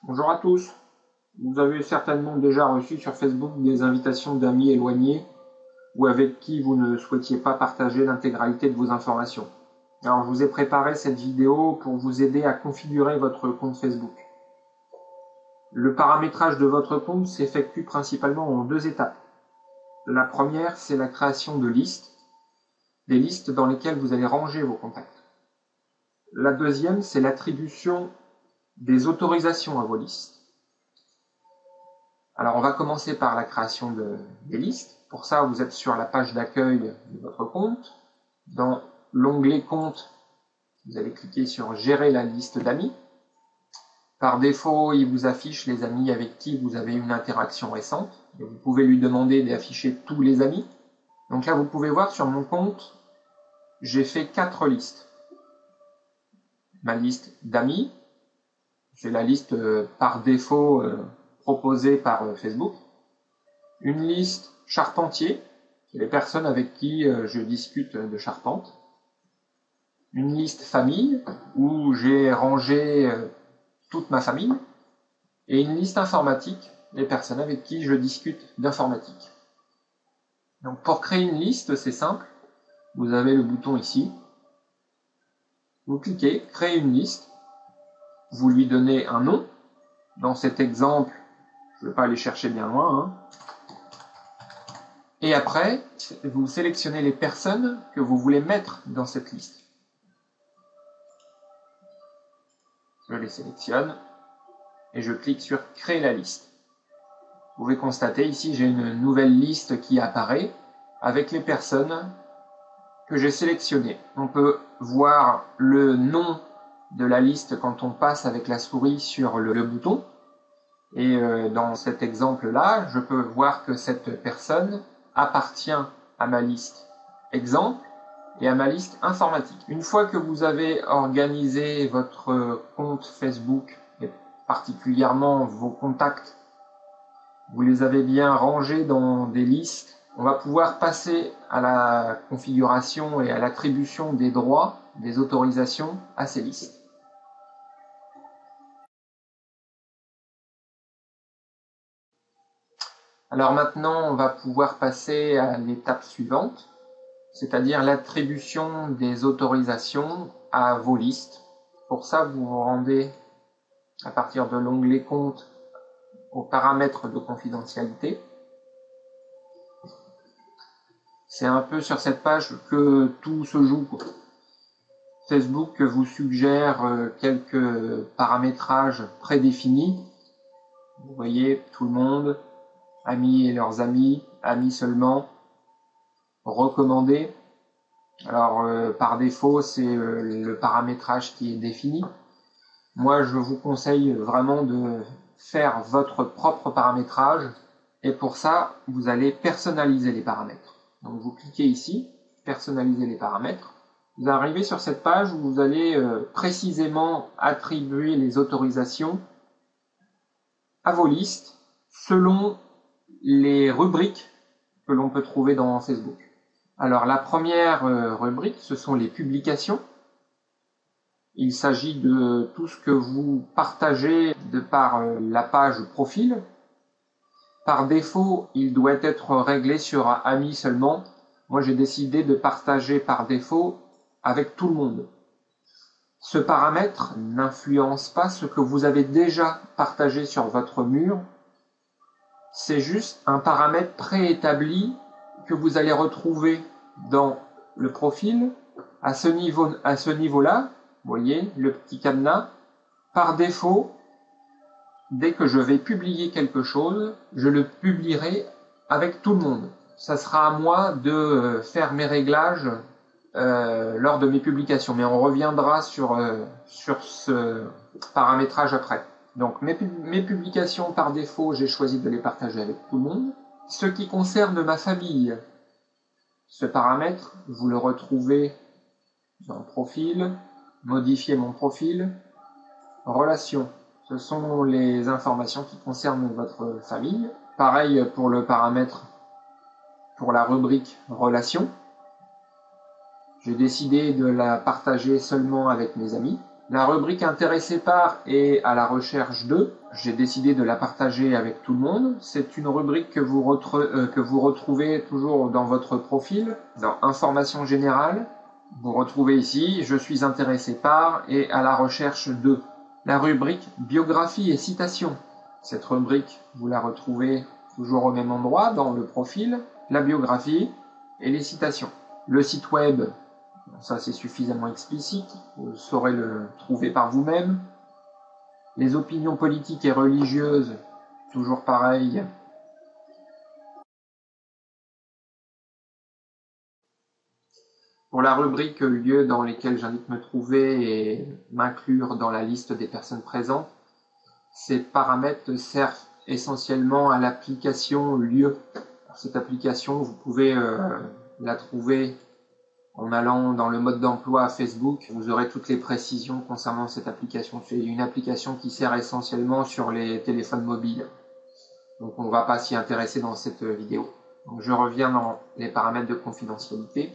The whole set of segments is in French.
Bonjour à tous. Vous avez certainement déjà reçu sur Facebook des invitations d'amis éloignés ou avec qui vous ne souhaitiez pas partager l'intégralité de vos informations. Alors je vous ai préparé cette vidéo pour vous aider à configurer votre compte Facebook. Le paramétrage de votre compte s'effectue principalement en deux étapes. La première, c'est la création de listes, des listes dans lesquelles vous allez ranger vos contacts. La deuxième, c'est l'attribution des autorisations à vos listes. Alors on va commencer par la création des listes. Pour ça, vous êtes sur la page d'accueil de votre compte. Dans l'onglet Compte, vous allez cliquer sur Gérer la liste d'amis. Par défaut, il vous affiche les amis avec qui vous avez une interaction récente. Et vous pouvez lui demander d'afficher tous les amis. Donc là, vous pouvez voir sur mon compte, j'ai fait 4 listes. Ma liste d'amis, c'est la liste par défaut proposée par Facebook. Une liste charpentier, c'est les personnes avec qui je discute de charpente. Une liste famille, où j'ai rangé toute ma famille. Et une liste informatique, les personnes avec qui je discute d'informatique. Donc pour créer une liste, c'est simple. Vous avez le bouton ici. Vous cliquez, créer une liste. Vous lui donnez un nom. Dans cet exemple, je ne vais pas aller chercher bien loin. Et après, vous sélectionnez les personnes que vous voulez mettre dans cette liste. Je les sélectionne et je clique sur Créer la liste. Vous pouvez constater ici, j'ai une nouvelle liste qui apparaît avec les personnes que j'ai sélectionnées. On peut voir le nom de la liste quand on passe avec la souris sur le bouton. Et dans cet exemple-là, je peux voir que cette personne appartient à ma liste exemple et à ma liste informatique. Une fois que vous avez organisé votre compte Facebook, et particulièrement vos contacts, vous les avez bien rangés dans des listes, on va pouvoir passer à la configuration et à l'attribution des droits, des autorisations à ces listes. Alors maintenant, on va pouvoir passer à l'étape suivante, c'est-à-dire l'attribution des autorisations à vos listes. Pour ça, vous vous rendez à partir de l'onglet Compte aux paramètres de confidentialité. C'est un peu sur cette page que tout se joue. Facebook vous suggère quelques paramétrages prédéfinis. Vous voyez, tout le monde, amis et leurs amis, amis seulement, recommandé. Alors par défaut, c'est le paramétrage qui est défini. Moi, je vous conseille vraiment de faire votre propre paramétrage et pour ça, vous allez personnaliser les paramètres. Donc vous cliquez ici, personnaliser les paramètres. Vous arrivez sur cette page où vous allez précisément attribuer les autorisations à vos listes selon les rubriques que l'on peut trouver dans Facebook. Alors la première rubrique, ce sont les publications. Il s'agit de tout ce que vous partagez de par la page profil. Par défaut, il doit être réglé sur amis seulement. Moi, j'ai décidé de partager par défaut avec tout le monde. Ce paramètre n'influence pas ce que vous avez déjà partagé sur votre mur. C'est juste un paramètre préétabli que vous allez retrouver dans le profil. À ce niveau-là, vous voyez, le petit cadenas, par défaut, dès que je vais publier quelque chose, je le publierai avec tout le monde. Ça sera à moi de faire mes réglages lors de mes publications, mais on reviendra sur ce paramétrage après. Donc mes publications par défaut, j'ai choisi de les partager avec tout le monde. Ce qui concerne ma famille, ce paramètre, vous le retrouvez dans Profil, Modifier mon profil, Relations. Ce sont les informations qui concernent votre famille. Pareil pour le paramètre pour la rubrique Relations. J'ai décidé de la partager seulement avec mes amis. La rubrique intéressé par et à la recherche de, j'ai décidé de la partager avec tout le monde. C'est une rubrique que vous retrouvez toujours dans votre profil, dans Information générale. Vous retrouvez ici, je suis intéressé par et à la recherche de. La rubrique biographie et citation. Cette rubrique, vous la retrouvez toujours au même endroit, dans le profil, la biographie et les citations. Le site web, ça c'est suffisamment explicite, vous saurez le trouver par vous-même. Les opinions politiques et religieuses, toujours pareil. Pour la rubrique lieux dans lesquels j'indique me trouver et m'inclure dans la liste des personnes présentes, ces paramètres servent essentiellement à l'application lieu. Cette application, vous pouvez la trouver en allant dans le mode d'emploi Facebook. Vous aurez toutes les précisions concernant cette application. C'est une application qui sert essentiellement sur les téléphones mobiles. Donc on ne va pas s'y intéresser dans cette vidéo. Donc je reviens dans les paramètres de confidentialité.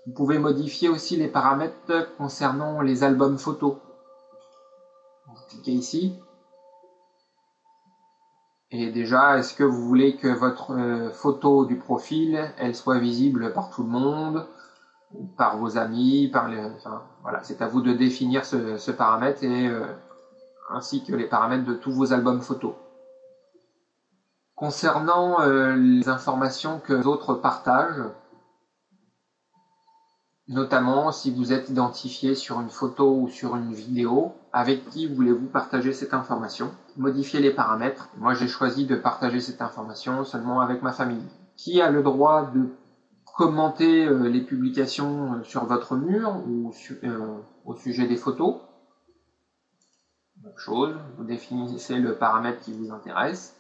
Vous pouvez modifier aussi les paramètres concernant les albums photos. Vous cliquez ici. Et déjà, est-ce que vous voulez que votre photo du profil, elle soit visible par tout le monde, par vos amis, voilà, c'est à vous de définir ce paramètre et ainsi que les paramètres de tous vos albums photos. Concernant les informations que d'autres partagent, notamment si vous êtes identifié sur une photo ou sur une vidéo, avec qui voulez-vous partager cette information? Modifiez les paramètres. Moi, j'ai choisi de partager cette information seulement avec ma famille. Qui a le droit de commenter les publications sur votre mur ou au sujet des photos? Même chose, vous définissez le paramètre qui vous intéresse.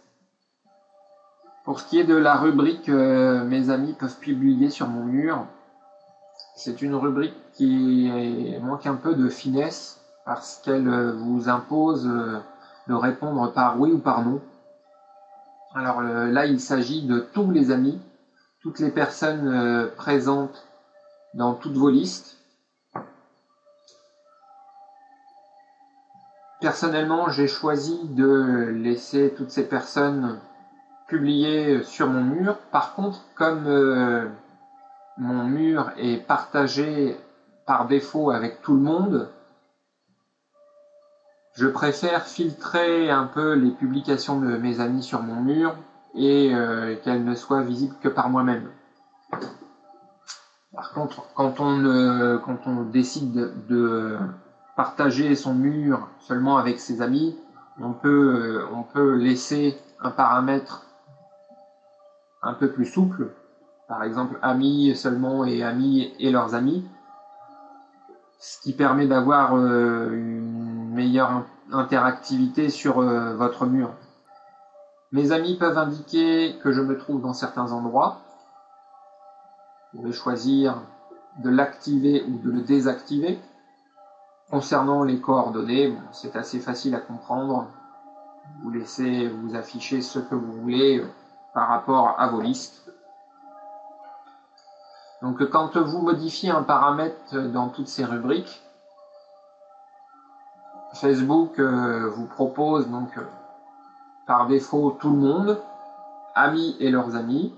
Pour ce qui est de la rubrique mes amis peuvent publier sur mon mur, c'est une rubrique qui manque un peu de finesse parce qu'elle vous impose de répondre par oui ou par non. Alors là, il s'agit de tous les amis, toutes les personnes présentes dans toutes vos listes. Personnellement, j'ai choisi de laisser toutes ces personnes publier sur mon mur. Par contre, comme mon mur est partagé par défaut avec tout le monde, je préfère filtrer un peu les publications de mes amis sur mon mur et qu'elles ne soient visibles que par moi-même. Par contre, quand on décide de partager son mur seulement avec ses amis, on peut laisser un paramètre un peu plus souple, par exemple amis seulement et amis et leurs amis, ce qui permet d'avoir une meilleure interactivité sur votre mur. Mes amis peuvent indiquer que je me trouve dans certains endroits. Vous pouvez choisir de l'activer ou de le désactiver. Concernant les coordonnées, bon, c'est assez facile à comprendre. Vous laissez vous afficher ce que vous voulez par rapport à vos listes. Donc quand vous modifiez un paramètre dans toutes ces rubriques, Facebook vous propose donc par défaut tout le monde, amis et leurs amis,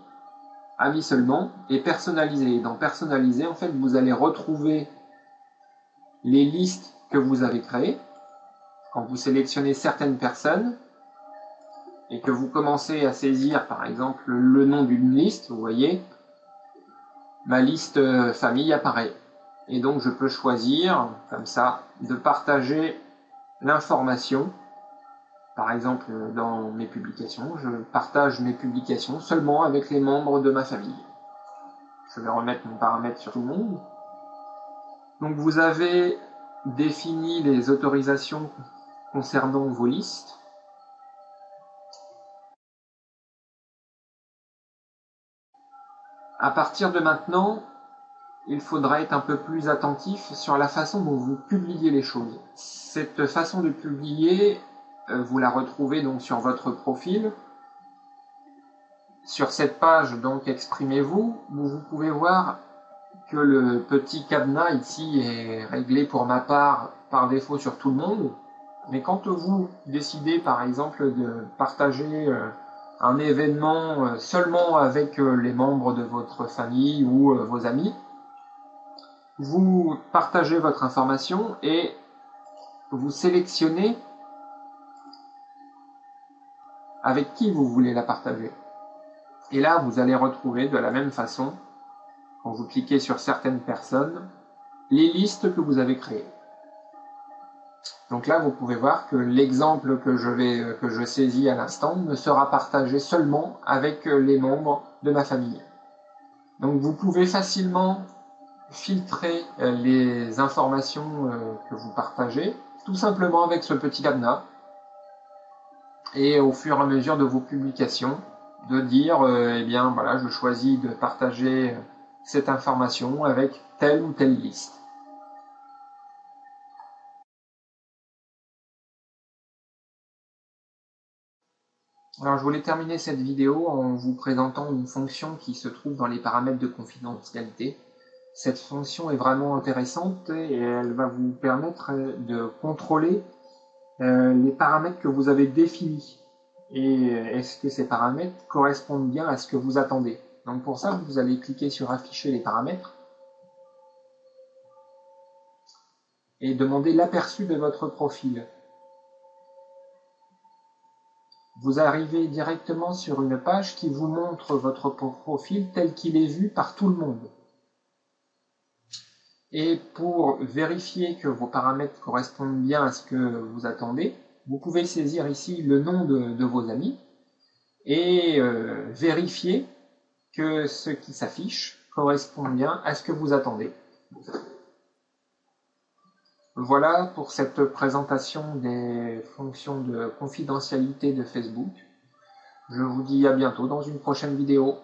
amis seulement, et personnalisé. Dans personnalisé, en fait, vous allez retrouver les listes que vous avez créées. Quand vous sélectionnez certaines personnes et que vous commencez à saisir, par exemple, le nom d'une liste, vous voyez, ma liste famille apparaît. Et donc, je peux choisir, comme ça, de partager l'information. Par exemple, dans mes publications, je partage mes publications seulement avec les membres de ma famille. Je vais remettre mon paramètre sur tout le monde. Donc, vous avez défini les autorisations concernant vos listes. À partir de maintenant, il faudra être un peu plus attentif sur la façon dont vous publiez les choses. Cette façon de publier, vous la retrouvez donc sur votre profil. Sur cette page, donc, exprimez-vous, où vous pouvez voir que le petit cadenas ici est réglé pour ma part par défaut sur tout le monde. Mais quand vous décidez par exemple de partager un événement seulement avec les membres de votre famille ou vos amis, vous partagez votre information et vous sélectionnez avec qui vous voulez la partager. Et là, vous allez retrouver de la même façon, quand vous cliquez sur certaines personnes, les listes que vous avez créées. Donc là, vous pouvez voir que l'exemple que je saisis à l'instant ne sera partagé seulement avec les membres de ma famille. Donc vous pouvez facilement filtrer les informations que vous partagez, tout simplement avec ce petit cadenas. Et au fur et à mesure de vos publications, de dire, eh bien voilà, je choisis de partager cette information avec telle ou telle liste. Alors je voulais terminer cette vidéo en vous présentant une fonction qui se trouve dans les paramètres de confidentialité. Cette fonction est vraiment intéressante et elle va vous permettre de contrôler les paramètres que vous avez définis. Et est-ce que ces paramètres correspondent bien à ce que vous attendez? Donc pour ça, vous allez cliquer sur afficher les paramètres et demander l'aperçu de votre profil. Vous arrivez directement sur une page qui vous montre votre profil tel qu'il est vu par tout le monde. Et pour vérifier que vos paramètres correspondent bien à ce que vous attendez, vous pouvez saisir ici le nom de vos amis et vérifier que ce qui s'affiche correspond bien à ce que vous attendez. Voilà pour cette présentation des fonctions de confidentialité de Facebook. Je vous dis à bientôt dans une prochaine vidéo.